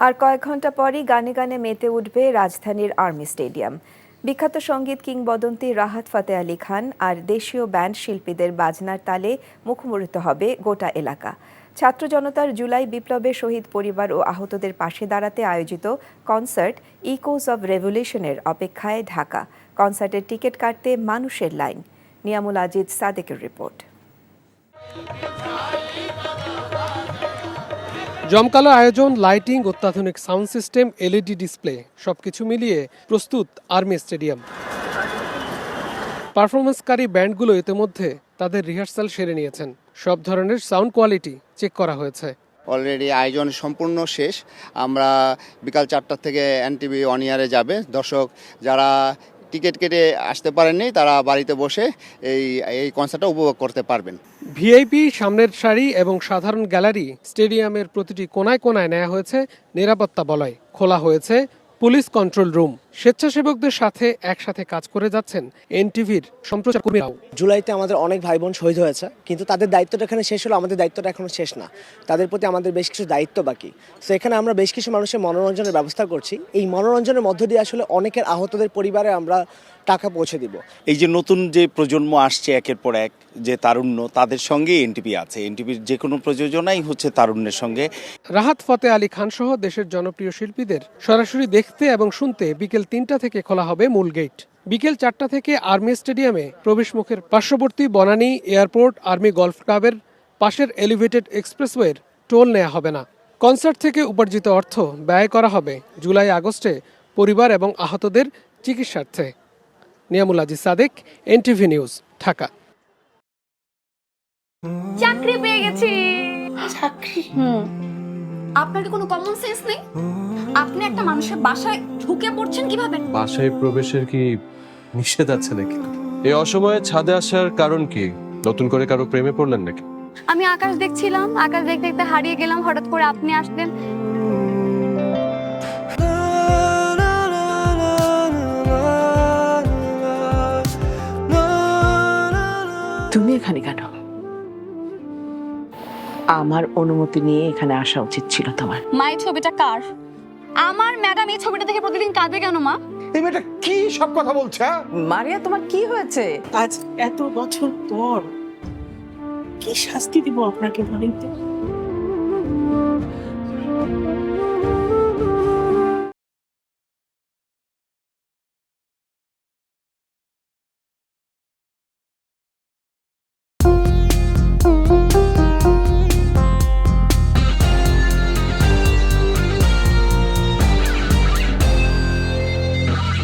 আর কয়েক ঘন্টা পরই গানে গানে মেতে উঠবে রাজধানীর আর্মি স্টেডিয়াম। বিখ্যাত সঙ্গীত কিংবদন্তি রাহাত ফাতে আলী খান আর দেশীয় ব্যান্ড শিল্পীদের বাজনার তালে মুখরিত হবে গোটা এলাকা। ছাত্র জনতার জুলাই বিপ্লবে শহীদ পরিবার ও আহতদের পাশে দাঁড়াতে আয়োজিত কনসার্ট ইকোজ অব রেভলিউশনের অপেক্ষায় ঢাকা। কনসার্টের টিকিট কাটতে মানুষের লাইন। নিয়ামুল আজিজ সাদেকের রিপোর্ট। জমকালো আয়োজন, লাইটিং, অত্যাধুনিক সাউন্ড সিস্টেম, এলইডি ডিসপ্লে সবকিছু মিলিয়ে প্রস্তুত আর্মি স্টেডিয়াম। পারফরমেন্সকারী ব্যান্ডগুলো ইতিমধ্যে তাদের রিহার্সাল সেরে নিয়েছেন। সব ধরনের সাউন্ড কোয়ালিটি চেক করা হয়েছে। অলরেডি আয়োজন সম্পূর্ণ শেষ। আমরা বিকাল 4টা থেকে এনটিভি অন ইয়ারে যাবে। দর্শক যারা টিকিট কেটে আসতে পারেননি তারা বাড়িতে বসে এই কনসার্টটা উপভোগ করতে পারবেন। ভিআইপি, সামনের সারি এবং সাধারণ গ্যালারি, স্টেডিয়ামের প্রতিটি কোনায় কোনায় নেওয়া হয়েছে নিরাপত্তা বলয়। খোলা হয়েছে পুলিশ কন্ট্রোল রুম। স্বেচ্ছাসেবকদের সাথে একসাথে কাজ করে যাচ্ছেন এনটিভির সম্প্রচার কর্মীরাও। জুলাইতে আমাদের অনেক ভাই বোন শহীদ হয়েছে, কিন্তু তাদের দায়িত্বটা এখানে শেষ হলো, আমাদের দায়িত্বটা এখনো শেষ না। তাদের প্রতি আমাদের বেশ কিছু দায়িত্ব বাকি। তো এখানে আমরা বেশ কিছু মানুষের মনোরঞ্জনের ব্যবস্থা করছি। এই মনোরঞ্জনের মধ্য দিয়ে আসলে অনেকের আহতদের পরিবারে আমরা টাকা পৌঁছে দিব। এই যে নতুন যে প্রজন্ম আসছে একের পর এক, যে তারুণ্য, তাদের সঙ্গে এনটিভি আছে। এনটিভির যে কোনো প্রযোজনাই হচ্ছে তারুণ্যের সঙ্গে। রাহাত ফাতে আলী খান সহ দেশের জনপ্রিয় শিল্পীদের সরাসরি দেখতে এবং শুনতে বিকেল 3টা থেকে খোলা হবে মূল গেট। বিকেল 4টা থেকে আর্মি স্টেডিয়ামে প্রবেশমুখের পার্শ্ববর্তী বনানী এয়ারপোর্ট আর্মি গলফ ক্লাবের পাশের এলিভেটেড এক্সপ্রেসওয়ের টোল নেওয়া হবে না। কনসার্ট থেকে উপার্জিত অর্থ ব্যয় করা হবে জুলাই আগস্টে পরিবার এবং আহতদের চিকিৎসার্থে। Niamul Aziz Sadek, NTV news, Dhaka. চাকরি পেয়ে গেছি। চাকরি? আপনার কি কোনো কমন সেন্স নেই? আপনি একটা মানুষের বাসায় ঢুকে পড়ছেন কিভাবে? বাসায় প্রবেশের কি নিষেধ আছে নাকি? এই অসময়ে ছাদে আসার কারণ কি? নতুন করে কারো প্রেমে পড়লেন নাকি? আমি আকাশ দেখছিলাম, আকাশ দেখতে দেখতে হারিয়ে গেলাম, হঠাৎ করে আপনি আসলেন। তুমি এখানে কেন? আমার অনুমতি নিয়ে এখানে আসা উচিত ছিল তোমার। মা, এই ছবিটা কার? আমার ম্যাডাম এই ছবিটা দেখে প্রতিদিন কাঁদে কেন মা? এই মেয়েটা কি সব কথা বলছে? মারিয়া, তোমার কি হয়েছে? আজ এত বছর পর কি শাস্তি দিব আপনাকে বলেন তো?